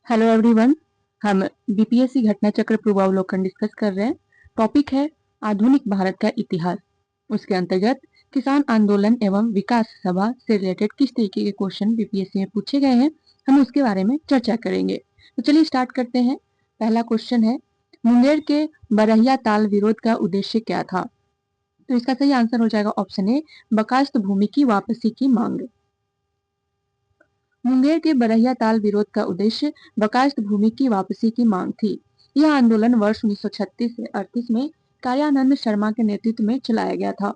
Hello everyone. हम BPSC घटना चक्र पूर्वावलोकन डिस्कस कर रहे हैं। टॉपिक है आधुनिक भारत का इतिहास। उसके अंतर्गत किसान आंदोलन एवं विकास सभा से रिलेटेड किस तरीके के क्वेश्चन बीपीएससी में पूछे गए हैं, हम उसके बारे में चर्चा करेंगे। तो चलिए स्टार्ट करते हैं। पहला क्वेश्चन है, मुंगेर के बरहिया ताल विरोध का उद्देश्य क्या था? तो इसका सही आंसर हो जाएगा ऑप्शन ए, बकास्त भूमि की वापसी की मांग। मुंगेर के बरहिया ताल विरोध का उद्देश्य बकास्त भूमि की वापसी की मांग थी। यह आंदोलन वर्ष 1936 से 38 में कायानंद शर्मा के नेतृत्व में चलाया गया था।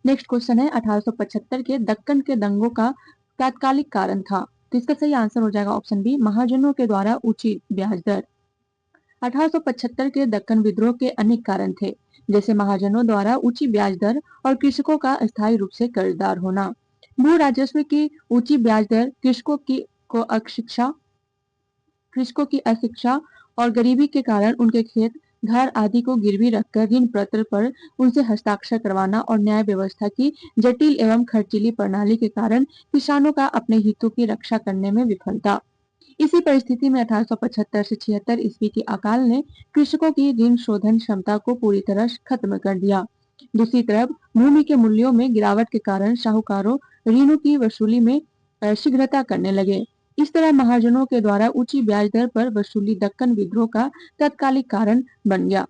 नेक्स्ट क्वेश्चन है, 1875 के दक्कन के दंगों का तात्कालिक कारण था। तो इसका सही आंसर हो जाएगा ऑप्शन बी, महाजनों के द्वारा ऊंची ब्याज दर। 1875 के दक्कन विद्रोह के अनेक कारण थे, जैसे महाजनों द्वारा ऊंची ब्याज दर और कृषकों का अस्थायी रूप से कर्जदार होना। भू राजस्व की ऊंची ब्याज दर कृषकों की अशिक्षा और गरीबी के कारण उनके खेत, घर आदि को गिरवी रखकर ऋण पत्र पर उनसे हस्ताक्षर करवाना और न्याय व्यवस्था की जटिल एवं खर्चीली प्रणाली के कारण किसानों का अपने हितों की रक्षा करने में विफलता। इसी परिस्थिति में 1875 से 76 ईस्वी की अकाल ने कृषकों की ऋण शोधन क्षमता को पूरी तरह खत्म कर दिया। दूसरी तरफ भूमि के मूल्यों में गिरावट के कारण साहूकारों ऋणों की वसूली में शीघ्रता करने लगे। इस तरह महाजनों के द्वारा ऊंची ब्याज दर पर वसूली दक्कन विद्रोह का तत्कालिक कारण बन गया।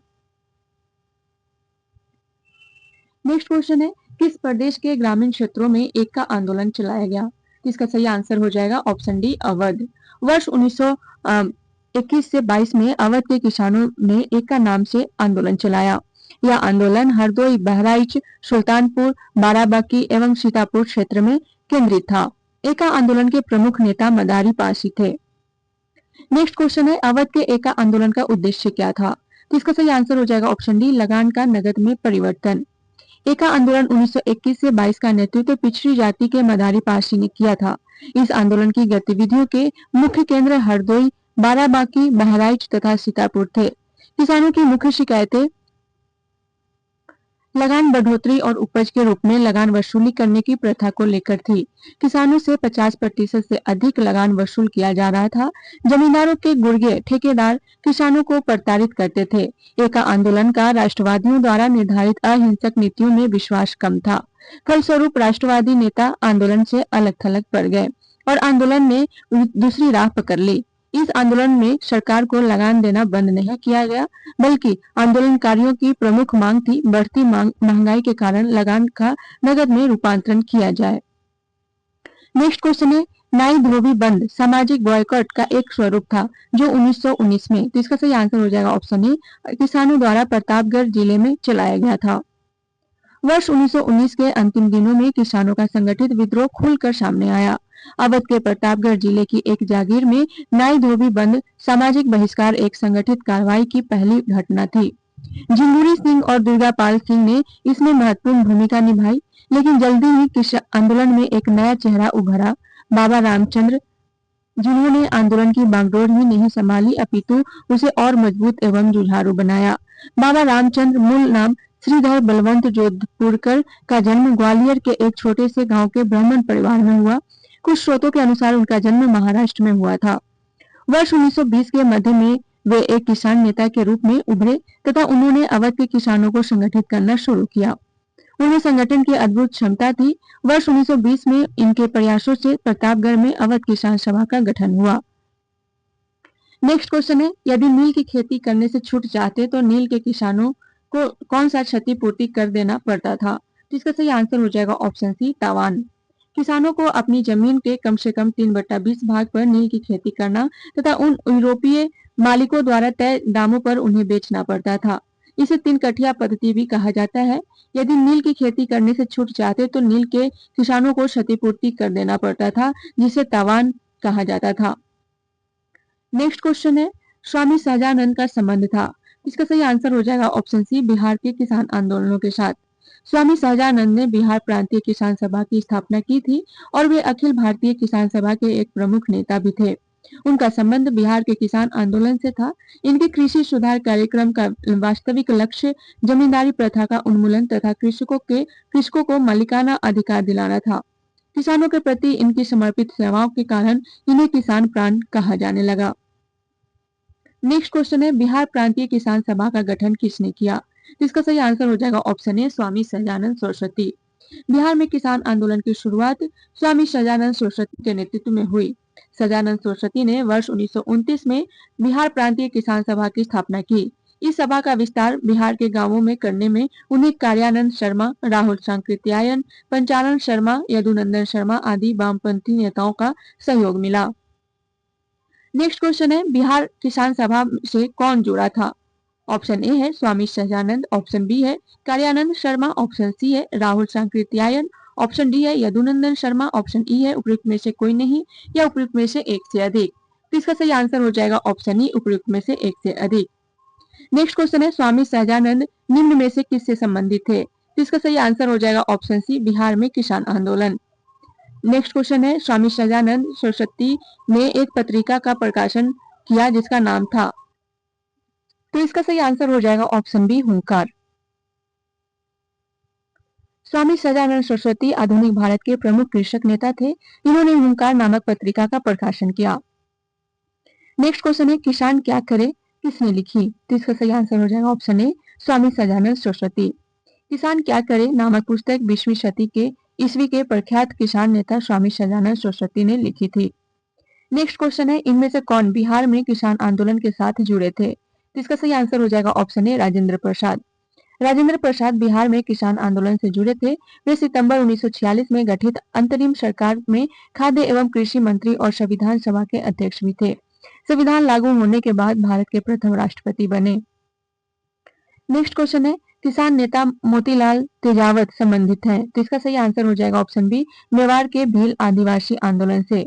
नेक्स्ट क्वेश्चन है, किस प्रदेश के ग्रामीण क्षेत्रों में एक का आंदोलन चलाया गया? इसका सही आंसर हो जाएगा ऑप्शन डी, अवध। वर्ष 1921 से 22 में अवध के किसानों ने एक का नाम से आंदोलन चलाया। यह आंदोलन हरदोई, बहराइच, सुल्तानपुर, बाराबंकी एवं सीतापुर क्षेत्र में केंद्रित था। एका आंदोलन के प्रमुख नेता मदारी पासी थे। नेक्स्ट क्वेश्चन है, अवध के एका आंदोलन का उद्देश्य क्या था? तो इसका सही आंसर हो जाएगा ऑप्शन डी, लगान का नगद में परिवर्तन। एका आंदोलन 1921 से 22 का नेतृत्व पिछड़ी जाति के मदारी पासी ने किया था। इस आंदोलन की गतिविधियों के मुख्य केंद्र हरदोई, बाराबांकी, बहराइच तथा सीतापुर थे। किसानों की मुख्य शिकायतें लगान बढ़ोतरी और उपज के रूप में लगान वसूली करने की प्रथा को लेकर थी। किसानों से 50% से अधिक लगान वसूल किया जा रहा था। जमींदारों के गुर्गे ठेकेदार किसानों को प्रताड़ित करते थे। एका आंदोलन का राष्ट्रवादियों द्वारा निर्धारित अहिंसक नीतियों में विश्वास कम था। फलस्वरूप राष्ट्रवादी नेता आंदोलन से अलग थलग पड़ गए और आंदोलन ने दूसरी राह पकड़ ली। इस आंदोलन में सरकार को लगान देना बंद नहीं किया गया, बल्कि आंदोलनकारियों की प्रमुख मांग थी बढ़ती महंगाई के कारण लगान का नगद में रूपांतरण किया जाए। नेक्स्ट क्वेश्चन है, नाई धोबी बंद सामाजिक बॉयकॉट का एक स्वरूप था जो 1919 में, तो इसका सही आंसर हो जाएगा ऑप्शन ए, किसानों द्वारा प्रतापगढ़ जिले में चलाया गया था। वर्ष 1919 के अंतिम दिनों में किसानों का संगठित विद्रोह खुलकर सामने आया। अवध के प्रतापगढ़ जिले की एक जागीर में नाई धोबी बंद सामाजिक बहिष्कार एक संगठित कार्रवाई की पहली घटना थी। झिंगुरी सिंह और दुर्गापाल सिंह ने इसमें महत्वपूर्ण भूमिका निभाई, लेकिन जल्दी ही आंदोलन में एक नया चेहरा उभरा, बाबा रामचंद्र, जिन्होंने आंदोलन की बागडोर ही नहीं संभाली अपितु उसे और मजबूत एवं जुझारू बनाया। बाबा रामचंद्र मूल नाम श्रीधर बलवंत जोधपुरकर का जन्म ग्वालियर के एक छोटे से गांव के ब्राह्मण परिवार में हुआ। कुछ स्रोतों के अनुसार उनका जन्म महाराष्ट्र में हुआ था। वर्ष 1920 के मध्य में वे एक किसान नेता के रूप में उभरे तथा उन्होंने अवध के किसानों को संगठित करना शुरू किया। उनमें संगठन की अद्भुत क्षमता थी। वर्ष 1920 में इनके प्रयासों से प्रतापगढ़ में अवध किसान सभा का गठन हुआ। नेक्स्ट क्वेश्चन है, यदि नील की खेती करने से छूट जाते तो नील के किसानों को कौन सा क्षतिपूर्ति कर देना पड़ता था? तो इसका सही आंसर हो जाएगा ऑप्शन सी, तावान। किसानों को अपनी जमीन के कम से कम 3/20 भाग पर नील की खेती करना तथा उन यूरोपीय मालिकों द्वारा तय दामों पर उन्हें बेचना पड़ता था। इसे 3 कठिया पद्धति भी कहा जाता है। यदि नील की खेती करने से छूट जाते तो नील के किसानों को क्षतिपूर्ति कर देना पड़ता था, जिसे तावान कहा जाता था। नेक्स्ट क्वेश्चन है, स्वामी सहजानंद का संबंध था। इसका सही आंसर हो जाएगा ऑप्शन सी, बिहार के किसान आंदोलनों के साथ। स्वामी सहजानंद ने बिहार प्रांतीय किसान सभा की स्थापना की थी और वे अखिल भारतीय किसान सभा के एक प्रमुख नेता भी थे। उनका संबंध बिहार के किसान आंदोलन से था। इनके कृषि सुधार कार्यक्रम का वास्तविक लक्ष्य जमींदारी प्रथा का उन्मूलन तथा कृषकों को मालिकाना अधिकार दिलाना था। किसानों के प्रति इनकी समर्पित सेवाओं के कारण इन्हें किसान प्राण कहा जाने लगा। नेक्स्ट क्वेश्चन है बिहार प्रांतीय किसान सभा का गठन किसने किया? तो इसका सही आंसर हो जाएगा ऑप्शन ए स्वामी सहजानंद सरस्वती। बिहार में किसान आंदोलन की शुरुआत स्वामी सहजानंद सरस्वती के नेतृत्व में हुई। सहजानंद सरस्वती ने वर्ष 1929 में बिहार प्रांतीय किसान सभा की स्थापना की। इस सभा का विस्तार बिहार के गांवों में करने में उन्हें कार्यानंद शर्मा, राहुल सांकृत्यायन, पंचानन शर्मा, यदुनंदन शर्मा आदि वामपंथी नेताओं का सहयोग मिला। नेक्स्ट क्वेश्चन है बिहार किसान सभा से कौन जुड़ा था? ऑप्शन ए है स्वामी सहजानंद, ऑप्शन बी है कार्यानंद शर्मा, ऑप्शन सी है राहुल सांकृत्यायन, ऑप्शन डी है यदुनंदन शर्मा, ऑप्शन ई है उपयुक्त में से कोई नहीं या उपयुक्त में से एक से अधिक। तो इसका सही आंसर हो जाएगा ऑप्शन ई उपयुक्त में से एक से अधिक। नेक्स्ट क्वेश्चन है स्वामी सहजानंद निम्न में से किससे संबंधित थे? तो इसका सही आंसर हो जाएगा ऑप्शन सी बिहार में किसान आंदोलन। नेक्स्ट क्वेश्चन है स्वामी सहजानंद सरस्वती ने एक पत्रिका का प्रकाशन किया जिसका नाम था। तो इसका सही आंसर हो जाएगा ऑप्शन बी हुंकार। स्वामी सहजानंद सरस्वती आधुनिक भारत के प्रमुख कृषक नेता थे। इन्होंने हुंकार नामक पत्रिका का प्रकाशन किया। नेक्स्ट क्वेश्चन है किसान क्या करे किसने लिखी? तो इसका सही आंसर हो जाएगा ऑप्शन ए स्वामी सहजानंद सरस्वती। किसान क्या करे नामक पुस्तक 20वीं सदी के ईस्वी के प्रख्यात किसान नेता स्वामी सहजानंद सरस्वती ने लिखी थी। नेक्स्ट क्वेश्चन है इनमें से कौन बिहार में किसान आंदोलन के साथ जुड़े थे? तो इसका सही आंसर हो जाएगा ऑप्शन ए राजेंद्र प्रसाद। राजेंद्र प्रसाद बिहार में किसान आंदोलन से जुड़े थे। वे सितंबर 1946 में गठित अंतरिम सरकार में खाद्य एवं कृषि मंत्री और संविधान सभा के अध्यक्ष भी थे। संविधान लागू होने के बाद भारत के प्रथम राष्ट्रपति बने। नेक्स्ट क्वेश्चन है किसान नेता मोतीलाल तेजावत संबंधित हैं। तो इसका सही आंसर हो जाएगा ऑप्शन बी मेवाड़ के भील आदिवासी आंदोलन से।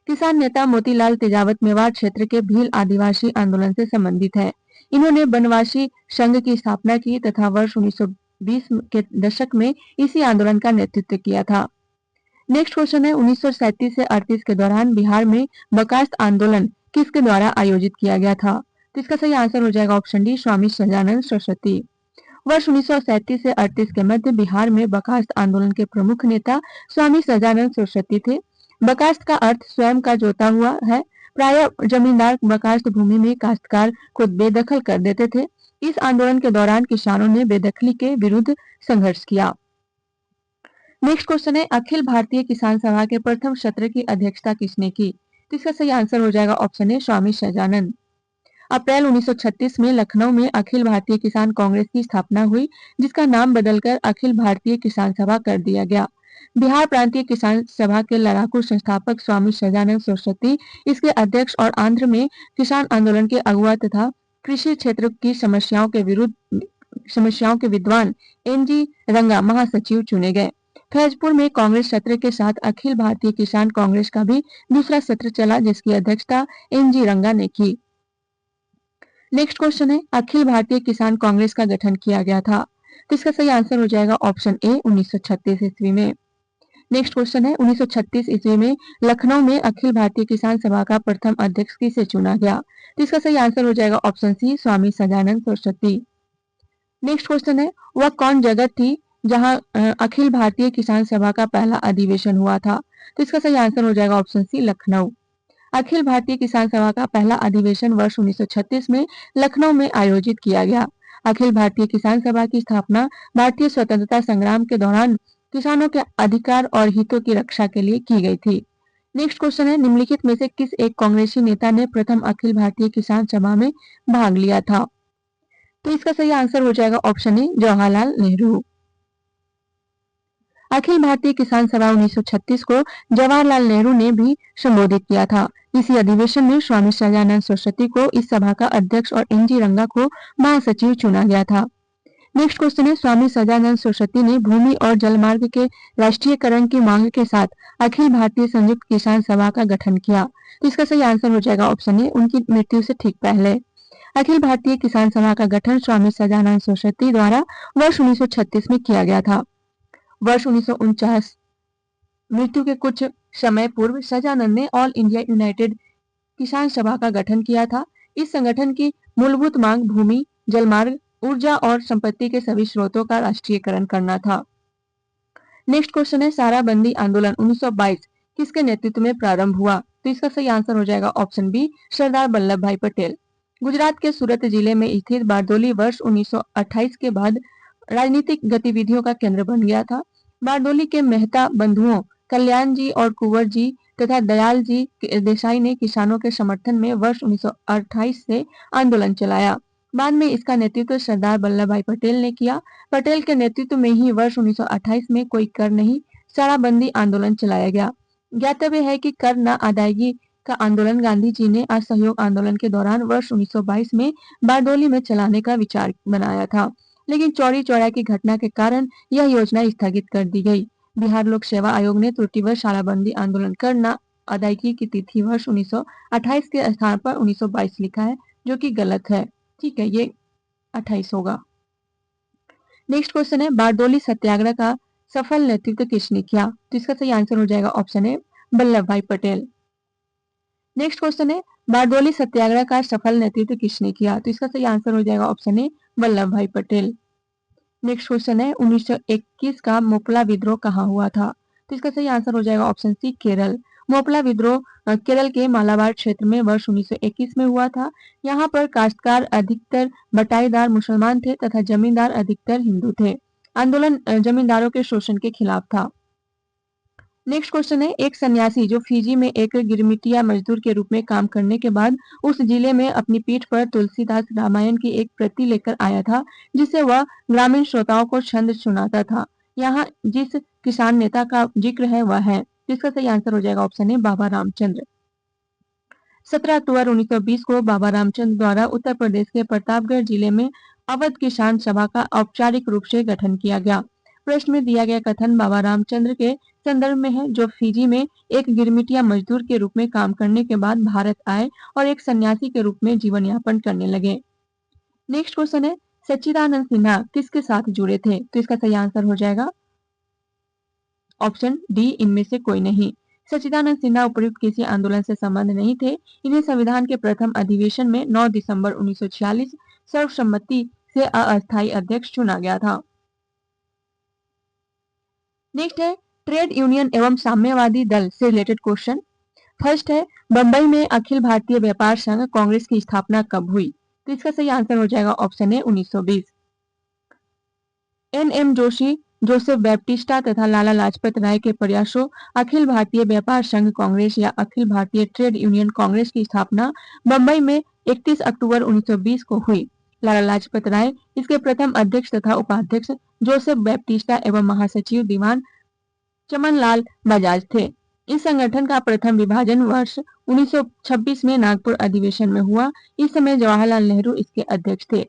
किसान नेता मोतीलाल तेजावत मेवाड़ क्षेत्र के भील आदिवासी आंदोलन से संबंधित है। इन्होंने बनवासी संघ की स्थापना की तथा वर्ष 1920 के दशक में इसी आंदोलन का नेतृत्व किया था। नेक्स्ट क्वेश्चन है 1937 से 38 के दौरान बिहार में बर्खास्त आंदोलन किसके द्वारा आयोजित किया गया था? तो इसका सही आंसर हो जाएगा ऑप्शन डी स्वामी सहजानंद सरस्वती। वर्ष 1937 से 38 के मध्य बिहार में बर्खास्त आंदोलन के प्रमुख नेता स्वामी सहजानंद सरस्वती थे। बर्खास्त का अर्थ स्वयं का जोता हुआ है। प्राय जमींदार बर्खास्त भूमि में काश्तकार को बेदखल कर देते थे। इस आंदोलन के दौरान किसानों ने बेदखली के विरुद्ध संघर्ष किया। नेक्स्ट क्वेश्चन है अखिल भारतीय किसान सभा के प्रथम सत्र की अध्यक्षता किसने की? तो इसका सही आंसर हो जाएगा ऑप्शन ए स्वामी सहजानंद। अप्रैल 1936 में लखनऊ में अखिल भारतीय किसान कांग्रेस की स्थापना हुई जिसका नाम बदलकर अखिल भारतीय किसान सभा कर दिया गया। बिहार प्रांतीय किसान सभा के लड़ाकू संस्थापक स्वामी सहजानंद सरस्वती इसके अध्यक्ष और आंध्र में किसान आंदोलन के अगुवा तथा कृषि क्षेत्र की समस्याओं के विद्वान एनजी रंगा महासचिव चुने गए। फैजपुर में कांग्रेस सत्र के साथ अखिल भारतीय किसान कांग्रेस का भी दूसरा सत्र चला जिसकी अध्यक्षता एनजी रंगा ने की। नेक्स्ट क्वेश्चन है अखिल भारतीय किसान कांग्रेस का गठन किया गया था। तो इसका सही आंसर हो जाएगा ऑप्शन ए 1936 ईस्वी में। नेक्स्ट क्वेश्चन है 1936 ईस्वी में लखनऊ में अखिल भारतीय किसान सभा का प्रथम अध्यक्ष किसे चुना गया? तो इसका सही आंसर हो जाएगा ऑप्शन सी स्वामी सहजानंद सरस्वती। नेक्स्ट क्वेश्चन है वह कौन जगह थी जहां अखिल भारतीय किसान सभा का पहला अधिवेशन हुआ था? तो इसका सही आंसर हो जाएगा ऑप्शन सी लखनऊ। अखिल भारतीय किसान सभा का पहला अधिवेशन वर्ष 1936 में लखनऊ में आयोजित किया गया। अखिल भारतीय किसान सभा की स्थापना भारतीय स्वतंत्रता संग्राम के दौरान किसानों के अधिकार और हितों की रक्षा के लिए की गई थी। नेक्स्ट क्वेश्चन है निम्नलिखित में से किस एक कांग्रेसी नेता ने प्रथम अखिल भारतीय किसान सभा में भाग लिया था? तो इसका सही आंसर हो जाएगा ऑप्शन ए जवाहरलाल नेहरू। अखिल भारतीय किसान सभा 1936 को जवाहरलाल नेहरू ने भी संबोधित किया था। इसी अधिवेशन में स्वामी सहजानंद सरस्वती को इस सभा का अध्यक्ष और एनजी रंगा को महासचिव चुना गया था। नेक्स्ट क्वेश्चन है स्वामी सहजानंद सरस्वती ने भूमि और जलमार्ग के राष्ट्रीयकरण की मांग के साथ अखिल भारतीय संयुक्त किसान सभा का गठन किया। तो इसका सही आंसर हो जाएगा ऑप्शन ए उनकी मृत्यु से ठीक पहले। अखिल भारतीय किसान सभा का गठन स्वामी सहजानंद सरस्वती द्वारा वर्ष 1936 में किया गया था। वर्ष 1949 मृत्यु के कुछ समय पूर्व सहजानंद ने ऑल इंडिया यूनाइटेड किसान सभा का गठन किया था। इस संगठन की मूलभूत मांग भूमि, जलमार्ग, ऊर्जा और संपत्ति के सभी स्रोतों का राष्ट्रीयकरण करना था। नेक्स्ट क्वेश्चन है साराबंदी आंदोलन 1922 किसके नेतृत्व में प्रारंभ हुआ? तो इसका सही आंसर हो जाएगा ऑप्शन बी सरदार वल्लभ भाई पटेल। गुजरात के सूरत जिले में स्थित बारडोली वर्ष 1928 के बाद राजनीतिक गतिविधियों का केंद्र बन गया था। बारडोली के मेहता बंधुओं कल्याण जी और कुंवर जी तथा दयाल जी देसाई ने किसानों के समर्थन में वर्ष 1928 से आंदोलन चलाया। बाद में इसका नेतृत्व सरदार वल्लभ भाई पटेल ने किया। पटेल के नेतृत्व में ही वर्ष 1928 में कोई कर नहीं शराबबंदी आंदोलन चलाया गया। ज्ञातव्य है कि कर न अदायगी का आंदोलन गांधी जी ने असहयोग आंदोलन के दौरान वर्ष 1922 में बारडोली में चलाने का विचार बनाया था, लेकिन चौरी चौरा की घटना के कारण यह योजना स्थगित कर दी गई। बिहार लोक सेवा आयोग ने त्रुटिवश शराबबंदी आंदोलन कर न अदायगी की तिथि वर्ष 1928 के स्थान पर 1922 लिखा है, जो कि गलत है। ठीक है, ये 28 होगा। नेक्स्ट क्वेश्चन है, बारडोली सत्याग्रह का सफल नेतृत्व किसने किया? तो इसका सही आंसर हो जाएगा ऑप्शन ए वल्लभ भाई पटेल। नेक्स्ट क्वेश्चन है, बारडोली सत्याग्रह का सफल नेतृत्व किसने किया? तो इसका सही आंसर हो जाएगा ऑप्शन ए वल्लभ भाई पटेल। नेक्स्ट क्वेश्चन है, 1921 का मोपला विद्रोह कहाँ हुआ था? तो इसका सही आंसर हो जाएगा ऑप्शन सी केरल। मोपला विद्रोह केरल के मालाबार क्षेत्र में वर्ष 1921 में हुआ था। यहाँ पर काश्तकार अधिकतर बटाईदार मुसलमान थे तथा जमींदार अधिकतर हिंदू थे। आंदोलन जमींदारों के शोषण के खिलाफ था। नेक्स्ट क्वेश्चन है, एक सन्यासी जो फिजी में एक गिरमिटिया मजदूर के रूप में काम करने के बाद उस जिले में अपनी पीठ पर तुलसीदास रामायण की एक प्रति लेकर आया था, जिसे वह ग्रामीण श्रोताओं को छंद सुनाता था। यहाँ जिस किसान नेता का जिक्र है वह है, जिसका सही आंसर हो जाएगा ऑप्शन ए बाबा रामचंद्र। 17 अक्टूबर 1920 को बाबा रामचंद्र द्वारा उत्तर प्रदेश के प्रतापगढ़ जिले में अवध किसान सभा का औपचारिक रूप से गठन किया गया। प्रश्न में दिया गया कथन बाबा रामचंद्र के संदर्भ में है, जो फिजी में एक गिरमिटिया मजदूर के रूप में काम करने के बाद भारत आए और एक सन्यासी के रूप में जीवन यापन करने लगे। नेक्स्ट क्वेश्चन है, सच्चिदानंद सिन्हा किसके साथ जुड़े थे? तो इसका सही आंसर हो जाएगा ऑप्शन डी इनमें से कोई नहीं। सच्चिदानंद सिन्हा उपयुक्त किसी आंदोलन से संबंध नहीं थे। इन्हें संविधान के प्रथम अधिवेशन में 9 दिसंबर 1946 सर्वसम्मति से अस्थायी अध्यक्ष चुना गया था। नेक्स्ट है, ट्रेड यूनियन एवं साम्यवादी दल से रिलेटेड क्वेश्चन। फर्स्ट है, बंबई में अखिल भारतीय व्यापार संघ कांग्रेस की स्थापना कब हुई? तो इसका सही आंसर हो जाएगा option A 1920। N M. Joshi, Joseph Baptista तथा लाला लाजपत राय के प्रयासों अखिल भारतीय व्यापार संघ कांग्रेस या अखिल भारतीय ट्रेड यूनियन कांग्रेस की स्थापना बंबई में 31 अक्टूबर 1920 को हुई। लाला लाजपत राय इसके प्रथम अध्यक्ष तथा उपाध्यक्ष जोसेफ बैप्टिस्टा एवं महासचिव दीवान चमनलाल बजाज थे। इस संगठन का प्रथम विभाजन वर्ष 1926 में नागपुर अधिवेशन में हुआ। इस समय जवाहरलाल नेहरू इसके अध्यक्ष थे।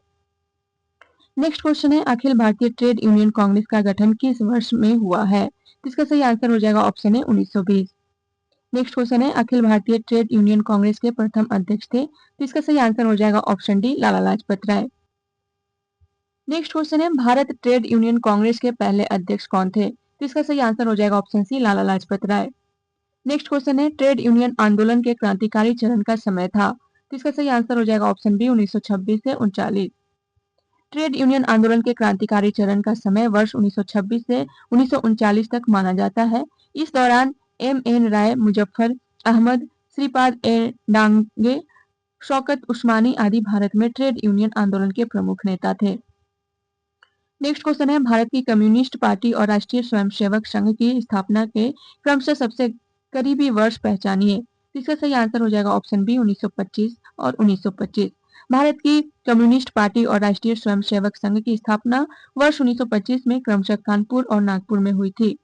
नेक्स्ट क्वेश्चन है, अखिल भारतीय ट्रेड यूनियन कांग्रेस का गठन किस वर्ष में हुआ है? इसका सही आंसर हो जाएगा ऑप्शन है 1920। नेक्स्ट क्वेश्चन है, अखिल भारतीय ट्रेड यूनियन कांग्रेस के प्रथम अध्यक्ष थे? तो इसका सही आंसर हो जाएगा option D Lala Lajpat Rai. Next question है, भारत ट्रेड यूनियन कांग्रेस के पहले अध्यक्ष कौन थे? तो इसका सही आंसर हो जाएगा ऑप्शन सी लाला लाजपत राय। नेक्स्ट क्वेश्चन है, ट्रेड यूनियन आंदोलन के क्रांतिकारी चरण का समय था? तो इसका सही आंसर हो जाएगा ऑप्शन बी 1926 से 39। ट्रेड यूनियन आंदोलन के क्रांतिकारी चरण का समय वर्ष 1926 से 1939 तक माना जाता है। इस दौरान M.N. राय, मुजफ्फर अहमद, श्रीपाद ए डांगे, शौकत उस्मानी आदि भारत में ट्रेड यूनियन आंदोलन के प्रमुख नेता थे। नेक्स्ट क्वेश्चन है, भारत की कम्युनिस्ट पार्टी और राष्ट्रीय स्वयंसेवक संघ की स्थापना के क्रमशः सबसे करीबी वर्ष पहचानिए। इसका सही आंसर हो जाएगा ऑप्शन बी 1925 और 1925। भारत की कम्युनिस्ट पार्टी और राष्ट्रीय स्वयंसेवक संघ की स्थापना वर्ष 1925 में क्रमशः कानपुर और नागपुर में हुई थी।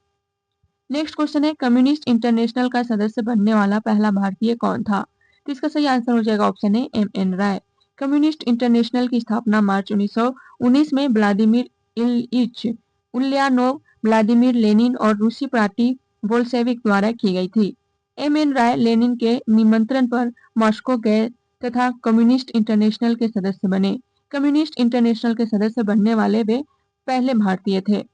नेक्स्ट क्वेश्चन है, कम्युनिस्ट इंटरनेशनल का सदस्य बनने वाला पहला भारतीय कौन था? तो इसका सही आंसर हो जाएगा option A M.N. Roy. Communist international की स्थापना मार्च 1919 में Vladimir Ilyich Ulyanov, Vladimir Lenin और रूसी पार्टी बोल्शेविक द्वारा की गई थी। M.N. राय लेनिन के निमंत्रण पर मॉस्को गए तथा कम्युनिस्ट इंटरनेशनल के सदस्य बने। कम्युनिस्ट इंटरनेशनल के सदस्य बनने वाले वे पहले भारतीय थे।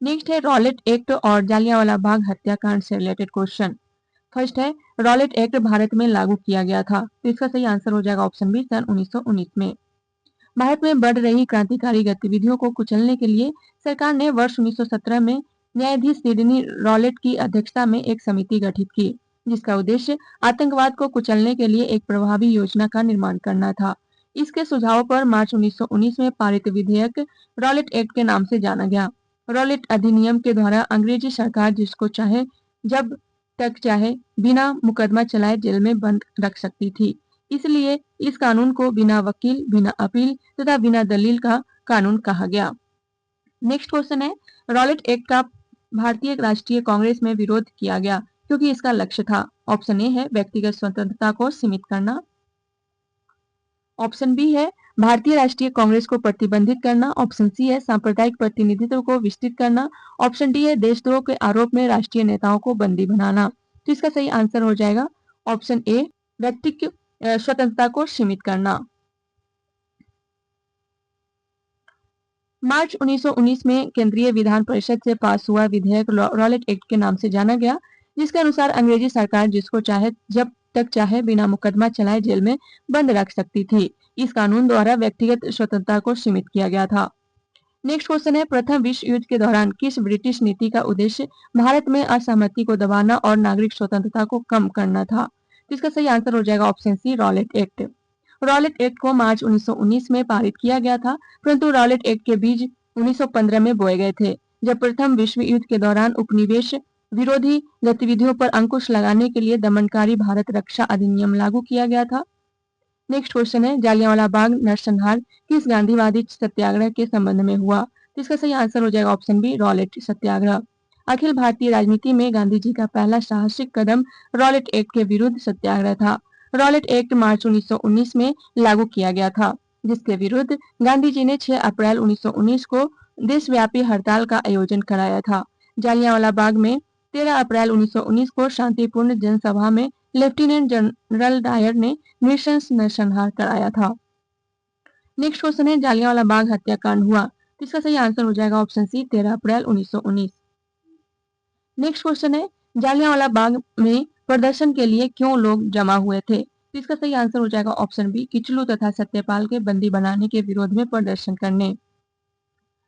नेक्स्ट है, रॉलेट एक्ट और जालियांवाला बाग हत्याकांड से रिलेटेड क्वेश्चन। फर्स्ट है, रॉलेट एक्ट भारत में लागू किया गया था? तो इसका सही आंसर हो जाएगा ऑप्शन बी सन 1919 में। भारत में बढ़ रही क्रांतिकारी गतिविधियों को कुचलने के लिए सरकार ने वर्ष 1917 में न्यायाधीश सिडनी रॉलेट की अध्यक्षता में एक समिति गठित की। जिसका उद्देश्य आतंकवाद को कुचलने के लिए एक प्रभावी योजना का निर्माण करना था। इसके सुझाव पर मार्च 1919 में पारित विधेयक रॉलेट एक्ट के नाम से जाना गया। रॉलेट अधिनियम के द्वारा अंग्रेजी सरकार जिसको चाहे जब तक चाहे बिना मुकदमा चलाए जेल में बंद रख सकती थी। इसलिए इस कानून को बिना वकील, बिना अपील तथा बिना दलील का कानून कहा गया। नेक्स्ट क्वेश्चन है, रॉलेट एक्ट का भारतीय राष्ट्रीय कांग्रेस में विरोध किया गया क्योंकि इसका लक्ष्य था। ऑप्शन ए है व्यक्तिगत स्वतंत्रता को सीमित करना, ऑप्शन बी है भारतीय राष्ट्रीय कांग्रेस को प्रतिबंधित करना, ऑप्शन सी है सांप्रदायिक प्रतिनिधित्व को विस्तृत करना, ऑप्शन डी है देशद्रोह के आरोप में राष्ट्रीय नेताओं को बंदी बनाना। तो इसका सही आंसर हो जाएगा ऑप्शन ए, व्यक्तिगत स्वतंत्रता को सीमित करना। मार्च 1919 में केंद्रीय विधान परिषद से पास हुआ विधेयक रॉलेट एक्ट के नाम से जाना गया, जिसके अनुसार अंग्रेजी सरकार जिसको चाहे जब तक चाहे बिना मुकदमा चलाए जेल में बंद रख सकती थी। इस कानून द्वारा व्यक्तिगत स्वतंत्रता को सीमित किया गया था। नेक्स्ट क्वेश्चन है, प्रथम विश्व युद्ध के दौरान किस ब्रिटिश नीति का उद्देश्य भारत में असहमति को दबाना और नागरिक स्वतंत्रता को कम करना था। तो इसका सही आंसर हो जाएगा option C, Rowlatt Act. Rowlatt Act को मार्च 1919 में पारित किया गया था, परंतु रॉलेट एक्ट के बीज 1915 में बोए गए थे, जब प्रथम विश्व युद्ध के दौरान उपनिवेश विरोधी गतिविधियों पर अंकुश लगाने के लिए दमनकारी भारत रक्षा अधिनियम लागू किया गया था। नेक्स्ट क्वेश्चन है, जालियांवाला बाग नरसंहार किस गांधीवादी सत्याग्रह के संबंध में हुआ। तो इसका सही आंसर हो जाएगा ऑप्शन बी, रॉलेट सत्याग्रह। अखिल भारतीय राजनीति में गांधी जी का पहला साहसिक कदम रॉलेट एक्ट के विरुद्ध सत्याग्रह था। रॉलेट एक्ट मार्च 1919 में लागू किया गया था, जिसके विरुद्ध गांधी जी ने 6 अप्रैल 1919 को देशव्यापी हड़ताल का आयोजन कराया था। जालियांवाला बाग में 13 अप्रैल 1919 को शांतिपूर्ण जनसभा में लेफ्टिनेंट जनरल डायर ने नृशंस नरसंहार कराया था। नेक्स्ट क्वेश्चन है, जालियांवाला बाग हत्याकांड हुआ। तो इसका सही आंसर हो जाएगा ऑप्शन सी, 13 अप्रैल 1919। नेक्स्ट क्वेश्चन है, जालियांवाला बाग में प्रदर्शन के लिए क्यों लोग जमा हुए थे। तो इसका सही आंसर हो जाएगा ऑप्शन बी, किचलू तथा सत्यपाल के बंदी बनाने के विरोध में प्रदर्शन करने।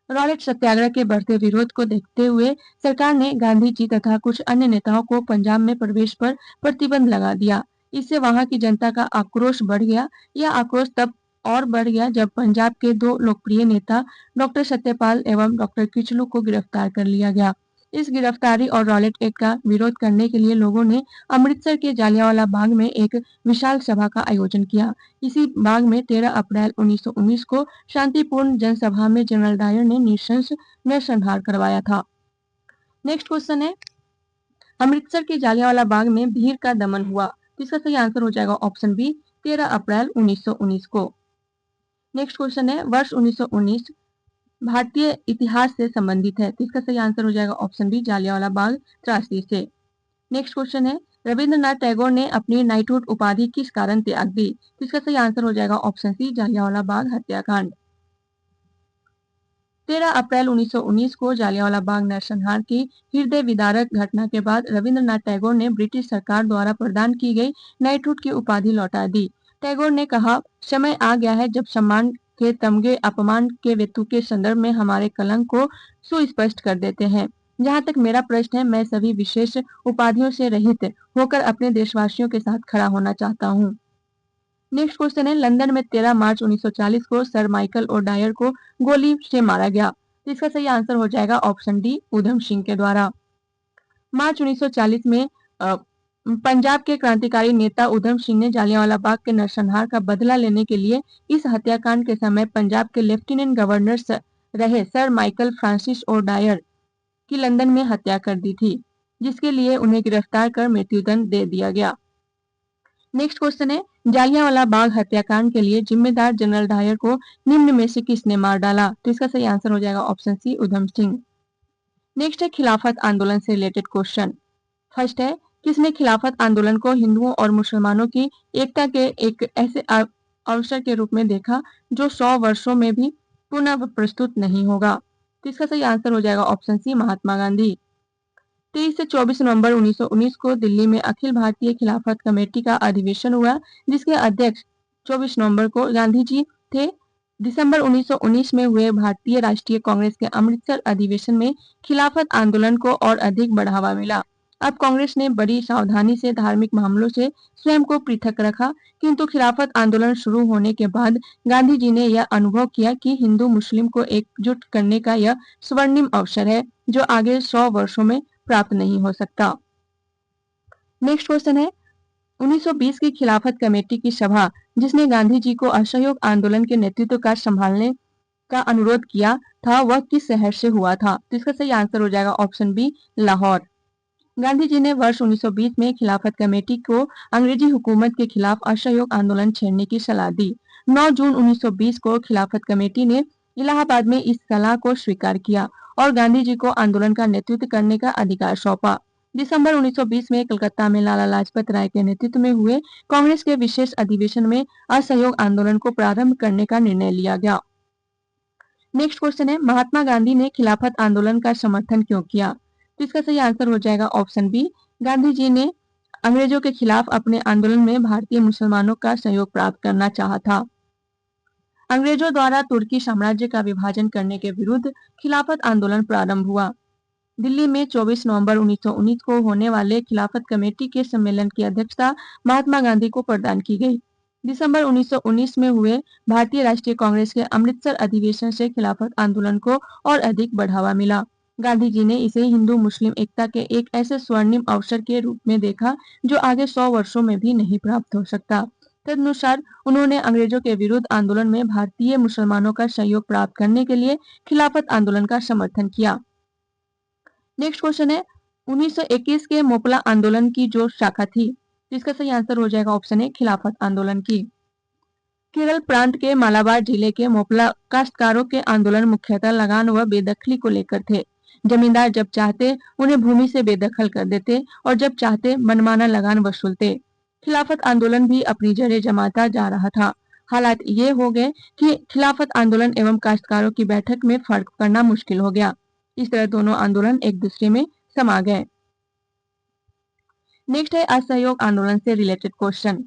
रॉलेट सत्याग्रह के बढ़ते विरोध को देखते हुए सरकार ने गांधी जी तथा कुछ अन्य नेताओं को पंजाब में प्रवेश पर प्रतिबंध लगा दिया। इससे वहां की जनता का आक्रोश बढ़ गया। यह आक्रोश तब और बढ़ गया जब पंजाब के 2 लोकप्रिय नेता डॉक्टर सत्यपाल एवं डॉक्टर किचलू को गिरफ्तार कर लिया गया। इस गिरफ्तारी और रॉलेट एक्ट का विरोध करने के लिए लोगों ने अमृतसर के जालियांवाला बाग में एक विशाल सभा का आयोजन किया। इसी बाग में 13 अप्रैल 1919 को शांतिपूर्ण जनसभा में जनरल डायर ने नृशंस नरसंहार करवाया था। नेक्स्ट क्वेश्चन है, अमृतसर के जालियांवाला बाग में भीड़ का दमन हुआ। इसका सही आंसर हो जाएगा ऑप्शन बी, 13 अप्रैल 1919 को। नेक्स्ट क्वेश्चन है, वर्ष 1919 भारतीय इतिहास से संबंधित है। तो इसका सही आंसर हो जाएगा ऑप्शन बी, जालियांवाला बाग त्रासदी से। नेक्स्ट क्वेश्चन है, रविंद्रनाथ टैगोर ने अपनी नाइटहुड उपाधि किस कारण त्याग दी। तो इसका सही आंसर हो जाएगा ऑप्शन सी, जालियांवाला बाग हत्याकांड। 13 अप्रैल 1919 को जालियांवाला बाग नरसंहार की हृदय विदारक घटना के बाद रविंद्रनाथ टैगोर ने ब्रिटिश सरकार द्वारा प्रदान की गई नाइटहुड की उपाधि लौटा दी। टैगोर ने कहा, समय आ गया है जब सम्मान के तमगे अपमान के वेतु के संदर्भ में हमारे कलंक को सुस्पष्ट कर देते हैं। जहाँ तक मेरा प्रश्न है, मैं सभी विशेष उपाधियों से रहित होकर अपने देशवासियों के साथ खड़ा होना चाहता हूँ। नेक्स्ट क्वेश्चन है, लंदन में 13 मार्च 1940 को सर माइकल ओडायर को गोली से मारा गया। तो इसका सही आंसर हो जाएगा ऑप्शन डी, उधम सिंह के द्वारा। मार्च 1940 में पंजाब के क्रांतिकारी नेता उधम सिंह ने जालियांवाला बाग के नरसंहार का बदला लेने के लिए इस हत्याकांड के समय पंजाब के लेफ्टिनेंट गवर्नर रहे सर माइकल फ्रांसिस ओडायर की लंदन में हत्या कर दी थी, जिसके लिए उन्हें गिरफ्तार कर मृत्युदंड दे दिया गया। नेक्स्ट क्वेश्चन है, जालियांवाला बाग हत्याकांड के लिए जिम्मेदार जनरल डायर को निम्न में से किसने मार डाला। तो इसका सही आंसर हो जाएगा ऑप्शन सी, उधम सिंह। नेक्स्ट है खिलाफत आंदोलन से रिलेटेड क्वेश्चन। फर्स्ट है, किसने खिलाफत आंदोलन को हिंदुओं और मुसलमानों की एकता के एक ऐसे अवसर के रूप में देखा जो 100 वर्षों में भी पुनः प्रस्तुत नहीं होगा। तो इसका सही आंसर हो जाएगा ऑप्शन सी, महात्मा गांधी। 23 से 24 नवंबर 1919 को दिल्ली में अखिल भारतीय खिलाफत कमेटी का अधिवेशन हुआ, जिसके अध्यक्ष 24 नवंबर को गांधी जी थे। दिसंबर 1919 में हुए भारतीय राष्ट्रीय कांग्रेस के अमृतसर अधिवेशन में खिलाफत आंदोलन को और अधिक बढ़ावा मिला। अब कांग्रेस ने बड़ी सावधानी से धार्मिक मामलों से स्वयं को पृथक रखा, किंतु खिलाफत आंदोलन शुरू होने के बाद गांधी जी ने यह अनुभव किया कि हिंदू मुस्लिम को एकजुट करने का यह स्वर्णिम अवसर है, जो आगे 100 वर्षों में प्राप्त नहीं हो सकता। नेक्स्ट क्वेश्चन है 1920 की खिलाफत कमेटी की सभा, जिसने गांधी जी को असहयोग आंदोलन के नेतृत्व का संभालने का अनुरोध किया था, वह किस शहर से हुआ था? तो इसका सही आंसर हो जाएगा ऑप्शन बी, लाहौर। गांधी जी ने वर्ष 1920 में खिलाफत कमेटी को अंग्रेजी हुकूमत के खिलाफ असहयोग आंदोलन छेड़ने की सलाह दी। 9 जून 1920 को खिलाफत कमेटी ने इलाहाबाद में इस सलाह को स्वीकार किया और गांधी जी को आंदोलन का नेतृत्व करने का अधिकार सौंपा। दिसंबर 1920 में कलकत्ता में लाला लाजपत राय के नेतृत्व में हुए कांग्रेस के विशेष अधिवेशन में असहयोग आंदोलन को प्रारंभ करने का निर्णय लिया गया। नेक्स्ट क्वेश्चन है महात्मा गांधी ने खिलाफत आंदोलन का समर्थन क्यों किया? तो इसका सही आंसर हो जाएगा ऑप्शन बी, गांधी जी ने अंग्रेजों के खिलाफ अपने आंदोलन में भारतीय मुसलमानों का सहयोग प्राप्त करना चाहा था। अंग्रेजों द्वारा तुर्की साम्राज्य का विभाजन करने के विरुद्ध खिलाफत आंदोलन प्रारंभ हुआ। दिल्ली में 24 नवंबर 1919 को होने वाले खिलाफत कमेटी के सम्मेलन की अध्यक्षता महात्मा गांधी को प्रदान की गई। दिसंबर 1919 में हुए भारतीय राष्ट्रीय कांग्रेस के अमृतसर अधिवेशन से खिलाफत आंदोलन को और अधिक बढ़ावा मिला। गांधी जी ने इसे हिंदू मुस्लिम एकता के एक ऐसे स्वर्णिम अवसर के रूप में देखा, जो आगे 100 वर्षों में भी नहीं प्राप्त हो सकता। तदनुसार उन्होंने अंग्रेजों के विरुद्ध आंदोलन में भारतीय मुसलमानों का सहयोग प्राप्त करने के लिए खिलाफत आंदोलन का समर्थन किया। नेक्स्ट क्वेश्चन है 1921 के मोपला आंदोलन की जो शाखा थी, इसका सही आंसर हो जाएगा ऑप्शन ए, खिलाफत आंदोलन की। केरल प्रांत के मालाबार जिले के मोपला काश्तकारों के आंदोलन मुख्यतः लगान व बेदखली को लेकर थे। जमींदार जब चाहते उन्हें भूमि से बेदखल कर देते और जब चाहते मनमाना लगान वसूलते। खिलाफत आंदोलन भी अपनी जड़ें जमाता जा रहा था। हालात ये हो गए कि खिलाफत आंदोलन एवं काश्तकारों की बैठक में फर्क करना मुश्किल हो गया। इस तरह दोनों आंदोलन एक दूसरे में समा गए। नेक्स्ट है असहयोग आंदोलन से रिलेटेड क्वेश्चन।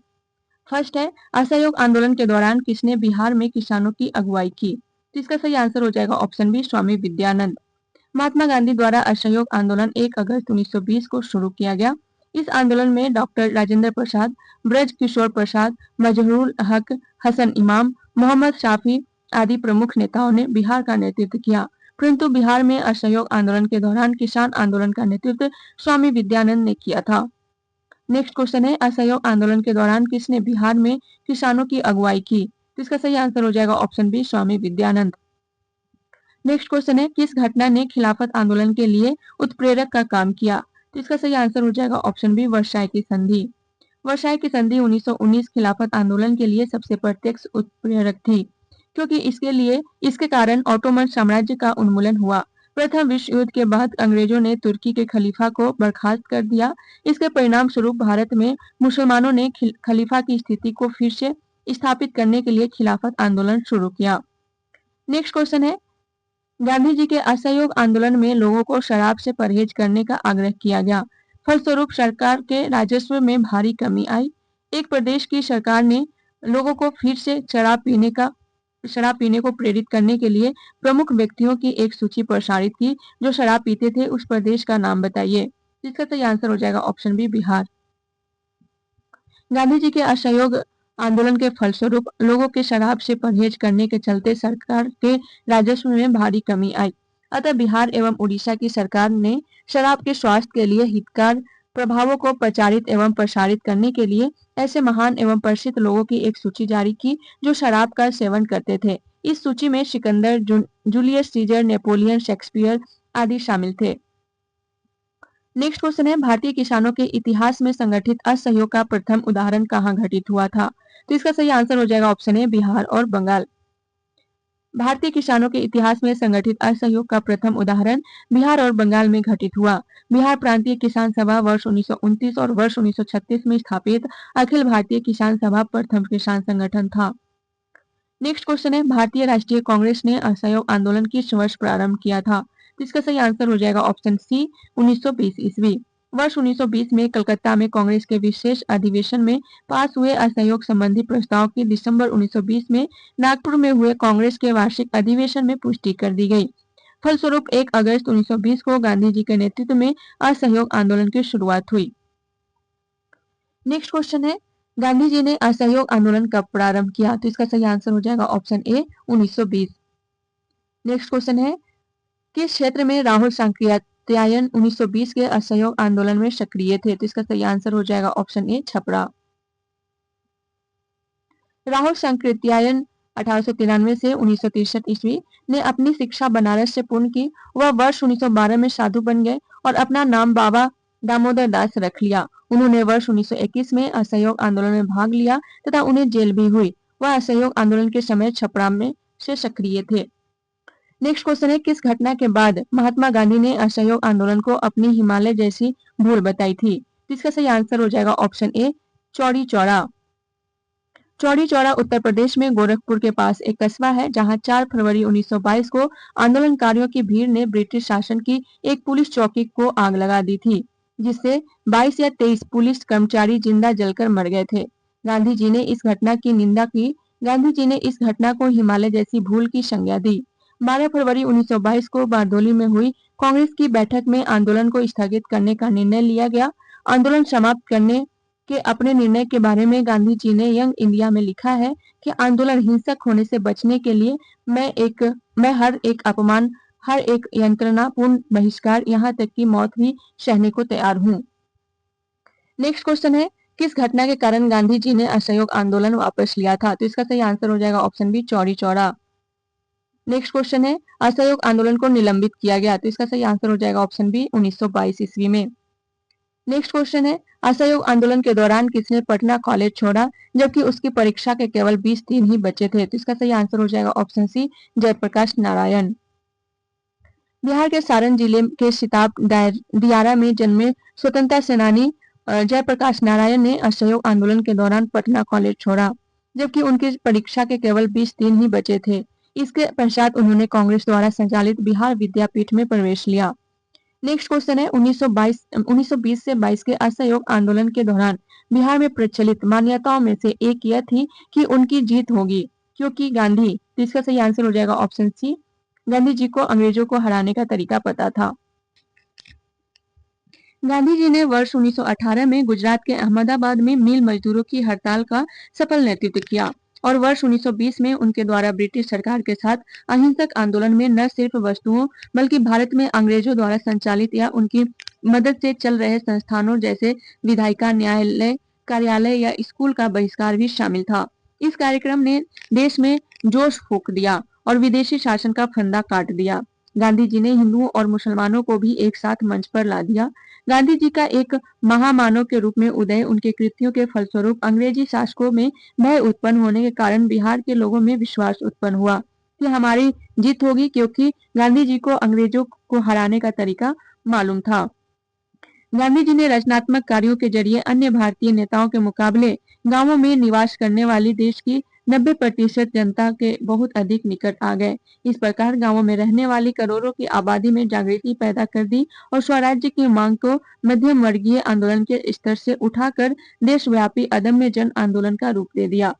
फर्स्ट है असहयोग आंदोलन के दौरान किसने बिहार में किसानों की अगुवाई की? तो इसका सही आंसर हो जाएगा ऑप्शन बी, स्वामी विद्यानंद। महात्मा गांधी द्वारा असहयोग आंदोलन 1 अगस्त 1920 को शुरू किया गया। इस आंदोलन में डॉक्टर राजेंद्र प्रसाद, ब्रज किशोर प्रसाद, मजहरूल हक, हसन इमाम, मोहम्मद शाफी आदि प्रमुख नेताओं ने बिहार का नेतृत्व किया। परंतु बिहार में असहयोग आंदोलन के दौरान किसान आंदोलन का नेतृत्व स्वामी विद्यानंद ने किया था। नेक्स्ट क्वेश्चन है असहयोग आंदोलन के दौरान किसने बिहार में किसानों की अगुवाई की? तो इसका सही आंसर हो जाएगा ऑप्शन बी, स्वामी विद्यानंद। नेक्स्ट क्वेश्चन है किस घटना ने खिलाफत आंदोलन के लिए उत्प्रेरक का काम किया? तो इसका सही आंसर हो जाएगा ऑप्शन बी, वर्साई की संधि। वर्साई की संधि 1919 खिलाफत आंदोलन के लिए सबसे प्रत्यक्ष उत्प्रेरक थी, क्योंकि इसके कारण ऑटोमन साम्राज्य का उन्मूलन हुआ। प्रथम विश्व युद्ध के बाद अंग्रेजों ने तुर्की के खलीफा को बर्खास्त कर दिया। इसके परिणाम स्वरूप भारत में मुसलमानों ने खलीफा की स्थिति को फिर से स्थापित करने के लिए खिलाफत आंदोलन शुरू किया। नेक्स्ट क्वेश्चन है गांधी जी के असहयोग आंदोलन में लोगों को शराब से परहेज करने का आग्रह किया गया। फलस्वरूप सरकार के राजस्व में भारी कमी आई। एक प्रदेश की सरकार ने लोगों को फिर से शराब पीने को प्रेरित करने के लिए प्रमुख व्यक्तियों की एक सूची प्रसारित की जो शराब पीते थे। उस प्रदेश का नाम बताइए। इसका सही आंसर हो जाएगा ऑप्शन बी, बिहार। गांधी जी के असहयोग आंदोलन के फलस्वरूप लोगों के शराब से परहेज करने के चलते सरकार के राजस्व में भारी कमी आई। अतः बिहार एवं उड़ीसा की सरकार ने शराब के स्वास्थ्य के लिए हितकार प्रभावों को प्रचारित एवं प्रसारित करने के लिए ऐसे महान एवं प्रसिद्ध लोगों की एक सूची जारी की जो शराब का सेवन करते थे। इस सूची में Sikandar, Julius Caesar, Napoleon, Shakespeare आदि शामिल थे। नेक्स्ट क्वेश्चन है भारतीय किसानों के इतिहास में संगठित असहयोग का प्रथम उदाहरण कहाँ घटित हुआ था? तो इसका सही आंसर हो जाएगा ऑप्शन ए, बिहार और बंगाल। भारतीय किसानों के इतिहास में संगठित असहयोग का प्रथम उदाहरण बिहार और बंगाल में घटित हुआ। बिहार प्रांतीय किसान सभा वर्ष 1929 और वर्ष 1936 में स्थापित अखिल भारतीय किसान सभा प्रथम किसान संगठन था। नेक्स्ट क्वेश्चन है भारतीय राष्ट्रीय कांग्रेस ने असहयोग आंदोलन किस वर्ष प्रारंभ किया था? तो इसका सही आंसर हो जाएगा ऑप्शन सी, 1920 ईस्वी। वर्ष 1920 में कलकत्ता में कांग्रेस के विशेष अधिवेशन में पास हुए असहयोग संबंधी प्रस्ताव की दिसंबर 1920 में नागपुर में हुए कांग्रेस के वार्षिक अधिवेशन में पुष्टि कर दी गई। फलस्वरूप 1 अगस्त 1920 को गांधी जी के नेतृत्व में असहयोग आंदोलन की शुरुआत हुई। नेक्स्ट क्वेश्चन है, गांधी जी ने असहयोग आंदोलन कब प्रारंभ किया? तो इसका सही आंसर हो जाएगा ऑप्शन ए 1920। नेक्स्ट क्वेश्चन है, किस क्षेत्र में राहुल सांकृत्यायन 1920 के असहयोग आंदोलन में सक्रिय थे? तो इसका सही आंसर हो जाएगा ऑप्शन ए छपरा। राहुल सांकृत्यायन 1893 से 1963 ईस्वी ने अपनी शिक्षा बनारस से पूर्ण की। वह वर्ष 1912 में साधु बन गए और अपना नाम बाबा दामोदर दास रख लिया। उन्होंने वर्ष 1921 में असहयोग आंदोलन में भाग लिया तथा उन्हें जेल भी हुई। वह असहयोग आंदोलन के समय छपरा में से सक्रिय थे। नेक्स्ट क्वेश्चन है, किस घटना के बाद महात्मा गांधी ने असहयोग आंदोलन को अपनी हिमालय जैसी भूल बताई थी? इसका सही आंसर हो जाएगा ऑप्शन ए चौड़ी चौड़ा। चौड़ी चौड़ा उत्तर प्रदेश में गोरखपुर के पास एक कस्बा है, जहां 4 फरवरी 1922 को आंदोलनकारियों की भीड़ ने ब्रिटिश शासन की एक पुलिस चौकी को आग लगा दी थी, जिससे 22 या 23 पुलिस कर्मचारी जिंदा जलकर मर गए थे। गांधी जी ने इस घटना की निंदा की। गांधी जी ने इस घटना को हिमालय जैसी भूल की संज्ञा दी। 12 फरवरी 1922 को बारदोली में हुई कांग्रेस की बैठक में आंदोलन को स्थगित करने का निर्णय लिया गया। आंदोलन समाप्त करने के अपने निर्णय के बारे में गांधी जी ने यंग इंडिया में लिखा है कि आंदोलन हिंसक होने से बचने के लिए मैं हर एक अपमान, हर एक यंत्रणापूर्ण बहिष्कार, यहाँ तक कि मौत भी सहने को तैयार हूँ। नेक्स्ट क्वेश्चन है, किस घटना के कारण गांधी जी ने असहयोग आंदोलन वापस लिया था? तो इसका सही आंसर हो जाएगा ऑप्शन बी चौड़ी चौड़ा। नेक्स्ट क्वेश्चन है, असहयोग आंदोलन को निलंबित किया गया। तो इसका सही आंसर हो जाएगा ऑप्शन बी 1922 ईस्वी में। नेक्स्ट क्वेश्चन है, असहयोग आंदोलन के दौरान किसने पटना कॉलेज छोड़ा जबकि उसकी परीक्षा के केवल 20 दिन ही बचे थे? तो इसका सही आंसर हो जाएगा ऑप्शन सी जयप्रकाश नारायण। बिहार के सारण जिले के सिताब दियारा में जन्मे स्वतंत्रता सेनानी जयप्रकाश नारायण ने असहयोग आंदोलन के दौरान पटना कॉलेज छोड़ा जबकि उनकी परीक्षा के केवल 20 दिन ही बचे थे। इसके पश्चात उन्होंने कांग्रेस द्वारा संचालित बिहार विद्यापीठ में प्रवेश लिया। नेक्स्ट क्वेश्चन है, 1920 से 22 के असहयोग आंदोलन के दौरान बिहार में प्रचलित मान्यताओं में से एक यह थी कि उनकी जीत होगी क्योंकि गांधी, तो इसका सही आंसर हो जाएगा ऑप्शन सी, गांधी जी को अंग्रेजों को हराने का तरीका पता था। गांधी जी ने वर्ष 1918 में गुजरात के अहमदाबाद में मिल मजदूरों की हड़ताल का सफल नेतृत्व किया और वर्ष 1920 में उनके द्वारा ब्रिटिश सरकार के साथ अहिंसक आंदोलन में न सिर्फ वस्तुओं बल्कि भारत में अंग्रेजों द्वारा संचालित या उनकी मदद से चल रहे संस्थानों जैसे विधायिका न्यायालय, कार्यालय या स्कूल का बहिष्कार भी शामिल था। इस कार्यक्रम ने देश में जोश फूंक दिया और विदेशी शासन का फंदा काट दिया। गांधी जी ने हिंदुओं और मुसलमानों को भी एक साथ मंच पर ला दिया। गांधी जी का एक महामानव के रूप में उदय, उनके कृत्यों के फलस्वरूप अंग्रेजी शासकों में भय उत्पन्न होने के कारण बिहार के लोगों में विश्वास उत्पन्न हुआ कि हमारी जीत होगी क्योंकि गांधी जी को अंग्रेजों को हराने का तरीका मालूम था। गांधी जी ने रचनात्मक कार्यों के जरिए अन्य भारतीय नेताओं के मुकाबले गांवों में निवास करने वाली देश की 90% जनता के बहुत अधिक निकट आ गए। इस प्रकार गांवों में रहने वाली करोड़ों की आबादी में जागृति पैदा कर दी और स्वराज्य की मांग को मध्यम वर्गीय आंदोलन के स्तर से उठाकर देशव्यापी अदम्य जन आंदोलन का रूप दे दिया।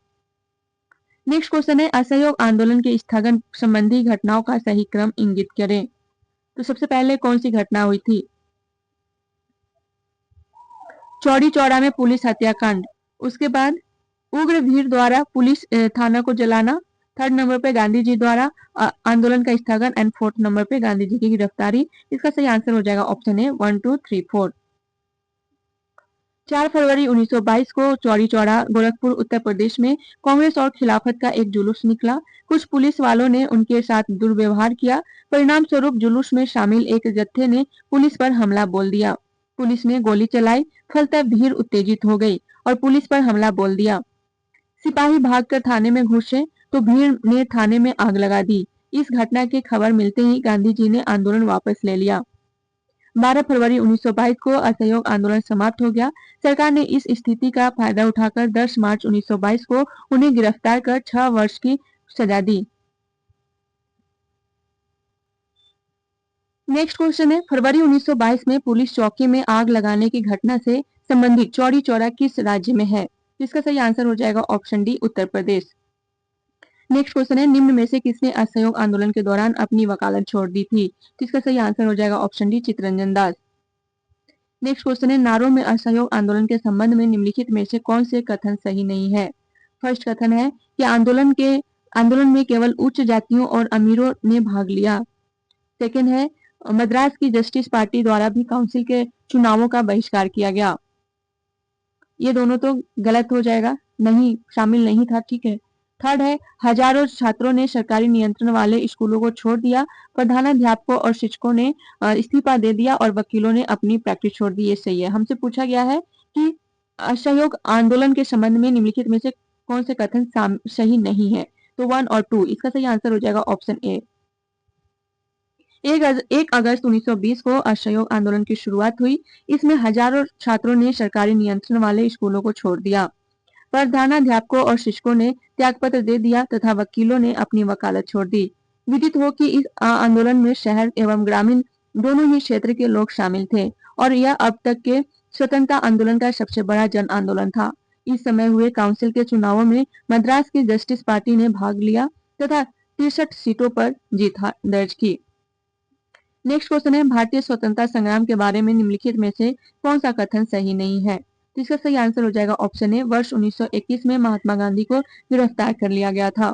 नेक्स्ट क्वेश्चन है, असहयोग आंदोलन के स्थगन संबंधी घटनाओं का सही क्रम इंगित करें। तो सबसे पहले कौन सी घटना हुई थी? चौड़ी चौड़ा में पुलिस हत्याकांड, उसके बाद उग्र भीड़ द्वारा पुलिस थाना को जलाना, थर्ड नंबर पे गांधी जी द्वारा आंदोलन का स्थगन एंड फोर्थ नंबर पे गांधी जी की गिरफ्तारी। इसका सही आंसर हो जाएगा ऑप्शन ए 1 2 3 4। 4 फरवरी 1922 को चौड़ी चौड़ा गोरखपुर उत्तर प्रदेश में कांग्रेस और खिलाफत का एक जुलूस निकला। कुछ पुलिस वालों ने उनके साथ दुर्व्यवहार किया। परिणाम स्वरूप जुलूस में शामिल एक जत्थे ने पुलिस पर हमला बोल दिया। पुलिस ने गोली चलाई, फलतः भीड़ उत्तेजित हो गई और पुलिस पर हमला बोल दिया। सिपाही भागकर थाने में घुसे तो भीड़ ने थाने में आग लगा दी। इस घटना की खबर मिलते ही गांधी जी ने आंदोलन वापस ले लिया। 12 फरवरी 1922 को असहयोग आंदोलन समाप्त हो गया। सरकार ने इस स्थिति का फायदा उठाकर 10 मार्च 1922 को उन्हें गिरफ्तार कर 6 वर्ष की सजा दी। नेक्स्ट क्वेश्चन है, फरवरी 1922 में पुलिस चौकी में आग लगाने की घटना से संबंधित चौड़ी चौड़ा किस राज्य में है? इसका सही आंसर हो जाएगा option D Uttar Pradesh. Next question है, निम्न में से किसने असहयोग आंदोलन के दौरान अपनी वकालत छोड़ दी थी? तो इसका सही आंसर हो जाएगा option D, Chittaranjan Das. Next question है, नारो में असहयोग आंदोलन के संबंध में निम्नलिखित में से कौन से कथन सही नहीं है? फर्स्ट कथन है कि आंदोलन में केवल उच्च जातियों और अमीरों ने भाग लिया। सेकंड है, मद्रास की जस्टिस पार्टी द्वारा भी काउंसिल के चुनावों का बहिष्कार किया गया। ये दोनों तो गलत हो जाएगा, नहीं शामिल नहीं था, ठीक है। थर्ड है, हजारों छात्रों ने सरकारी नियंत्रण वाले स्कूलों को छोड़ दिया, प्रधानाध्यापकों और शिक्षकों ने इस्तीफा दे दिया और वकीलों ने अपनी प्रैक्टिस छोड़ दी। ये सही है। हमसे पूछा गया है कि असहयोग आंदोलन के संबंध में निम्नलिखित में से कौन से कथन सही नहीं है? तो 1 और 2, इसका सही आंसर हो जाएगा ऑप्शन ए। 1 अगस्त 1920 को असहयोग आंदोलन की शुरुआत हुई। इसमें हजारों छात्रों ने सरकारी नियंत्रण वाले स्कूलों को छोड़ दिया, प्रधानाध्यापकों और शिक्षकों ने त्यागपत्र दे दिया तथा वकीलों ने अपनी वकालत छोड़ दी। विदित हो कि इस आंदोलन में शहर एवं ग्रामीण दोनों ही क्षेत्र के लोग शामिल थे और यह अब तक के स्वतंत्रता आंदोलन का सबसे बड़ा जन आंदोलन था। इस समय हुए काउंसिल के चुनावों में मद्रास की जस्टिस पार्टी ने भाग लिया तथा 63 सीटों पर जीत दर्ज की। नेक्स्ट क्वेश्चन है, भारतीय स्वतंत्रता संग्राम के बारे में निम्नलिखित में से कौन सा कथन सही नहीं है? तो इसका सही आंसर हो जाएगा ऑप्शन ए, वर्ष 1921 में महात्मा गांधी को गिरफ्तार कर लिया गया था।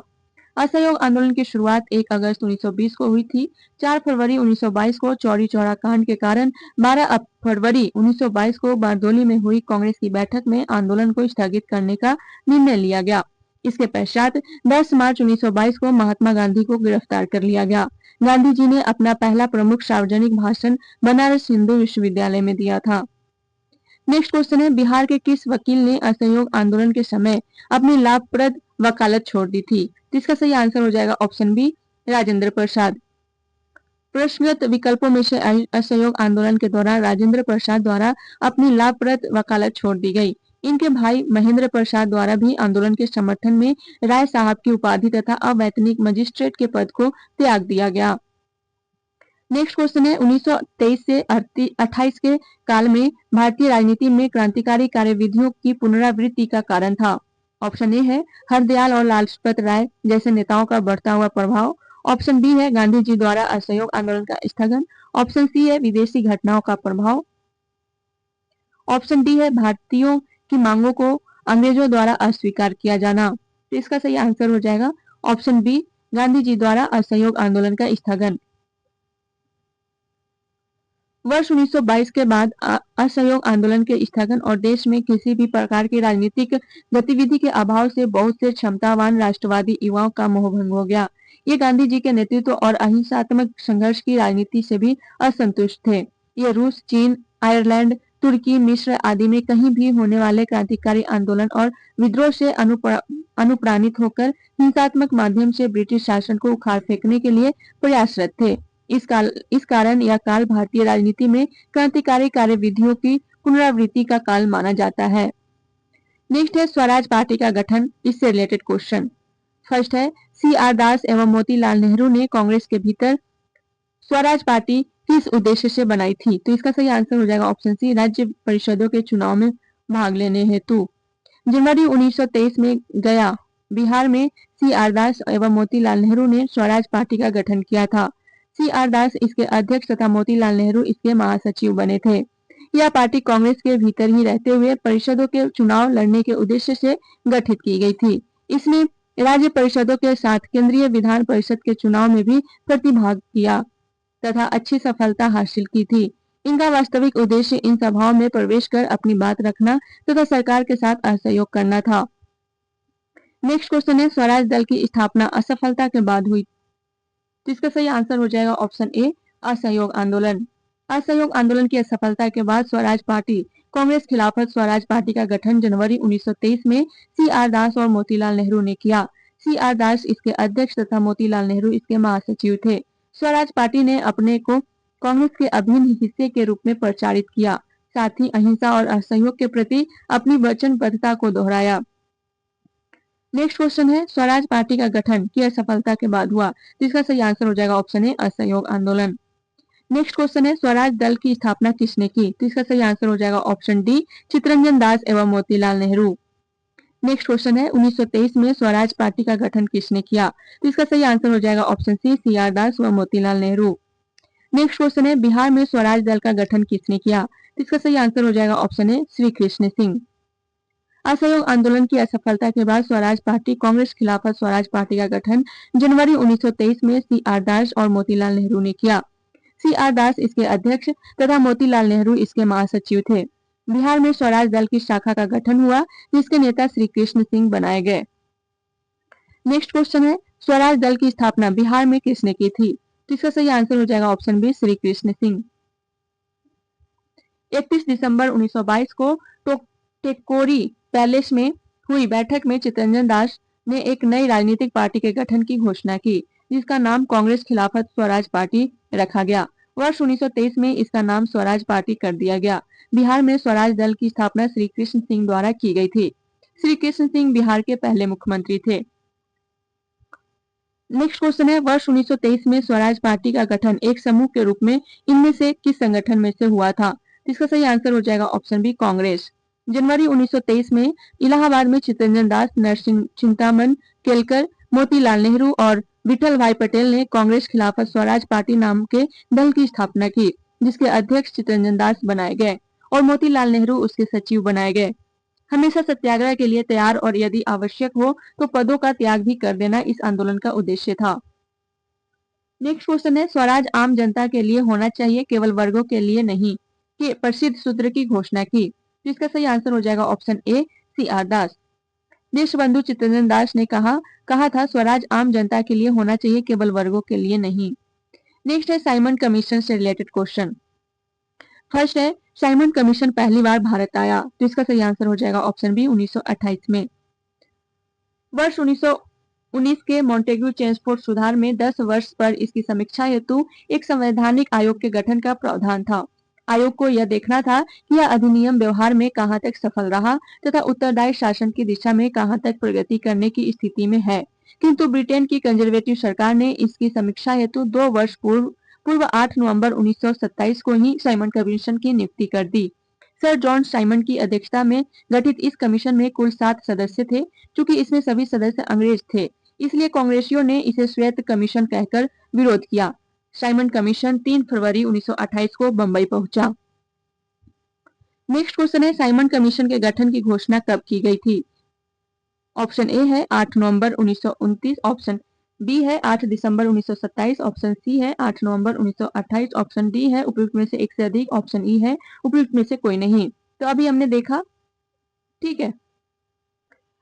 असहयोग आंदोलन की शुरुआत 1 अगस्त 1920 को हुई थी। 4 फरवरी 1922 को चौरी चौरा कांड के कारण 12 फरवरी 1922 को बारदोली में हुई कांग्रेस की बैठक में आंदोलन को स्थगित करने का निर्णय लिया गया। इसके पश्चात 10 मार्च 1922 को महात्मा गांधी को गिरफ्तार कर लिया गया। गांधी जी ने अपना पहला प्रमुख सार्वजनिक भाषण बनारस हिंदू विश्वविद्यालय में दिया था। नेक्स्ट क्वेश्चन है, बिहार के किस वकील ने असहयोग आंदोलन के समय अपनी लाभप्रद वकालत छोड़ दी थी? इसका सही आंसर हो जाएगा ऑप्शन बी, राजेंद्र प्रसाद। प्रश्नगत विकल्पों में से असहयोग आंदोलन के दौरान राजेंद्र प्रसाद द्वारा अपनी लाभप्रद वकालत छोड़ दी गई। इनके भाई महेंद्र प्रसाद द्वारा भी आंदोलन के समर्थन में राय साहब की उपाधि तथा अवैतनिक मजिस्ट्रेट के पद को त्याग दिया गया। नेक्स्ट क्वेश्चन है, 1923 से 28 के काल में भारतीय राजनीति में क्रांतिकारी कार्यविधियों की पुनरावृत्ति का कारण था। ऑप्शन ए है हरदयाल और लाजपत राय जैसे नेताओं का बढ़ता हुआ प्रभाव। ऑप्शन बी है गांधी जी द्वारा असहयोग आंदोलन का स्थगन। ऑप्शन सी है विदेशी घटनाओं का प्रभाव। ऑप्शन डी है भारतीयों की मांगों को अंग्रेजों द्वारा अस्वीकार किया जाना। तो इसका सही आंसर हो जाएगा ऑप्शन बी, गांधी जी द्वारा असहयोग आंदोलन का स्थगन। वर्ष 1922 के बाद असहयोग आंदोलन के स्थगन और देश में किसी भी प्रकार की राजनीतिक गतिविधि के अभाव से बहुत से क्षमतावान राष्ट्रवादी युवाओं का मोहभंग हो गया। ये गांधी जी के नेतृत्व और अहिंसात्मक संघर्ष की राजनीति से भी असंतुष्ट थे। ये रूस, चीन, आयरलैंड, तुर्की, मिस्र आदि में कहीं भी होने वाले क्रांतिकारी आंदोलन और विद्रोह से अनुप्राणित होकर हिंसात्मक माध्यम से ब्रिटिश शासन को उखाड़ फेंकने के लिए प्रयासरत थे। इस कारण यह काल भारतीय राजनीति में क्रांतिकारी कार्यविधियों की पुनरावृत्ति का काल माना जाता है। नेक्स्ट है स्वराज पार्टी का गठन, इससे रिलेटेड क्वेश्चन। फर्स्ट है, CR दास एवं मोतीलाल नेहरू ने कांग्रेस के भीतर स्वराज पार्टी किस उद्देश्य से बनाई थी? तो इसका सही आंसर हो जाएगा ऑप्शन सी, राज्य परिषदों के चुनाव में भाग लेने हेतु। जनवरी 1923 में गया बिहार में CR दास एवं मोतीलाल नेहरू ने स्वराज पार्टी का गठन किया था। CR दास इसके अध्यक्ष तथा मोतीलाल नेहरू इसके महासचिव बने थे। यह पार्टी कांग्रेस के भीतर ही रहते हुए परिषदों के चुनाव लड़ने के उद्देश्य से गठित की गई थी। इसने राज्य परिषदों के साथ केंद्रीय विधान परिषद के चुनाव में भी प्रतिभाग किया तथा अच्छी सफलता हासिल की थी। इनका वास्तविक उद्देश्य इन सभाओं में प्रवेश कर अपनी बात रखना तथा सरकार के साथ असहयोग करना था। नेक्स्ट क्वेश्चन है, स्वराज दल की स्थापना असफलता के बाद हुई। तो इसका सही आंसर हो जाएगा ऑप्शन ए, असहयोग आंदोलन। असहयोग आंदोलन की असफलता के बाद स्वराज पार्टी कांग्रेस खिलाफत स्वराज पार्टी का गठन जनवरी 1923 में CR दास और मोतीलाल नेहरू ने किया। CR दास इसके अध्यक्ष तथा मोतीलाल नेहरू इसके महासचिव थे। स्वराज पार्टी ने अपने को कांग्रेस के अभिन्न हिस्से के रूप में प्रचारित किया, साथ ही अहिंसा और असहयोग के प्रति अपनी वचनबद्धता को दोहराया। नेक्स्ट क्वेश्चन है, स्वराज पार्टी का गठन की असफलता के बाद हुआ। तो इसका सही आंसर हो जाएगा ऑप्शन ए, असहयोग आंदोलन। नेक्स्ट क्वेश्चन है, स्वराज दल की स्थापना किसने की? तो इसका सही आंसर हो जाएगा ऑप्शन डी, चित्तरंजन दास एवं मोतीलाल नेहरू। नेक्स्ट क्वेश्चन है 1923 में स्वराज पार्टी का गठन किसने किया? तो इसका सही आंसर हो जाएगा ऑप्शन सी, सी.आर. दास व मोतीलाल नेहरू। नेक्स्ट क्वेश्चन है बिहार में स्वराज दल का गठन किसने किया? तो इसका सही आंसर हो जाएगा ऑप्शन ए, श्री कृष्ण सिंह। असहयोग आंदोलन की असफलता के बाद स्वराज पार्टी कांग्रेस खिलाफत स्वराज पार्टी का गठन जनवरी 1923 में सी.आर. दास और मोतीलाल नेहरू ने किया। सी.आर. दास इसके अध्यक्ष तथा मोतीलाल नेहरू इसके महासचिव थे। बिहार में स्वराज दल की शाखा का गठन हुआ जिसके नेता श्री कृष्ण सिंह बनाए गए। नेक्स्ट क्वेश्चन है स्वराज दल की स्थापना बिहार में किसने की थी? तो इसका सही आंसर हो जाएगा ऑप्शन बी, श्री कृष्ण सिंह। 31 दिसंबर 1922 को टेकोरी पैलेस में हुई बैठक में चितरंजन दास ने एक नई राजनीतिक पार्टी के गठन की घोषणा की जिसका नाम कांग्रेस खिलाफत स्वराज पार्टी रखा गया। वर्ष 1923 में इसका नाम स्वराज पार्टी कर दिया गया। बिहार में स्वराज दल की स्थापना श्री कृष्ण सिंह द्वारा की गई थी। श्री कृष्ण सिंह बिहार के पहले मुख्यमंत्री थे। नेक्स्ट क्वेश्चन है वर्ष 1923 में स्वराज पार्टी का गठन एक समूह के रूप में इनमें से किस संगठन में से हुआ था? इसका सही आंसर हो जाएगा ऑप्शन बी, कांग्रेस। जनवरी 1923 में इलाहाबाद में चितरंजन दास, नरसिंह चिंतामन केलकर, मोतीलाल नेहरू और विठल भाई पटेल ने कांग्रेस खिलाफत स्वराज पार्टी नाम के दल की स्थापना की जिसके अध्यक्ष चितरंजन दास बनाए गए और मोतीलाल नेहरू उसके सचिव बनाए गए। हमेशा सत्याग्रह के लिए तैयार और यदि आवश्यक हो तो पदों का त्याग भी कर देना इस आंदोलन का उद्देश्य था। नेक्स्ट क्वेश्चन है स्वराज आम जनता के लिए होना चाहिए केवल वर्गों के लिए नहीं के प्रसिद्ध सूत्र की घोषणा की। जिसका सही आंसर हो जाएगा ऑप्शन ए, सी.आर. दास। देशबंधु चित्तरंजन दास ने कहा था स्वराज आम जनता के लिए होना चाहिए केवल वर्गों के लिए नहीं। नेक्स्ट है साइमन कमीशन से रिलेटेड क्वेश्चन। फर्स्ट है साइमन कमीशन पहली बार भारत आया तो इसका सही आंसर हो जाएगा ऑप्शन बी, 1928 में। वर्ष 1919 के मॉन्टेग्यू चेम्सफोर्ड सुधार में 10 वर्ष पर इसकी समीक्षा हेतु एक संवैधानिक आयोग के गठन का प्रावधान था। आयोग को यह देखना था कि यह अधिनियम व्यवहार में कहां तक सफल रहा तथा उत्तरदायी शासन की दिशा में कहां तक प्रगति करने की स्थिति में है। किंतु ब्रिटेन की कंजर्वेटिव सरकार ने इसकी समीक्षा हेतु 2 वर्ष पूर्व 8 नवंबर 1927 को ही साइमन कमीशन की नियुक्ति कर दी। सर जॉन साइमन की अध्यक्षता में गठित इस कमीशन में कुल 7 सदस्य थे। चूंकि इसमें सभी सदस्य अंग्रेज थे इसलिए कांग्रेसियों ने इसे श्वेत कमीशन कहकर विरोध किया। साइमन कमीशन 3 फरवरी 1928 को बंबई पहुंचा। नेक्स्ट क्वेश्चन है साइमन कमीशन के गठन की घोषणा कब की गई थी? ऑप्शन ए है 8 नवंबर 1929, ऑप्शन बी है 8 दिसंबर 1927, ऑप्शन सी है 8 नवंबर 1928, ऑप्शन डी है उपयुक्त में से एक से अधिक, ऑप्शन ई है उपयुक्त में से कोई नहीं। तो अभी हमने देखा, ठीक है,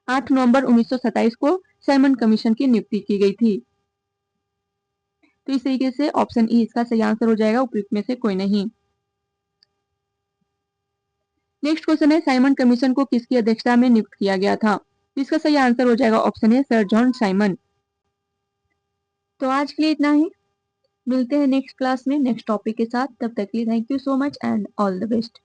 8 नवंबर 1927 को साइमन कमीशन की नियुक्ति की गई थी। तो इस तरीके से ऑप्शन ई इसका सही आंसर हो जाएगा, उपयुक्त में से कोई नहीं। नेक्स्ट क्वेश्चन है साइमन कमीशन को किसकी अध्यक्षता में नियुक्त किया गया था? इसका सही आंसर हो जाएगा ऑप्शन ए, सर जॉन साइमन। तो आज के लिए इतना ही, मिलते हैं नेक्स्ट क्लास में नेक्स्ट टॉपिक के साथ। तब तक के लिए thank you so much and all the best.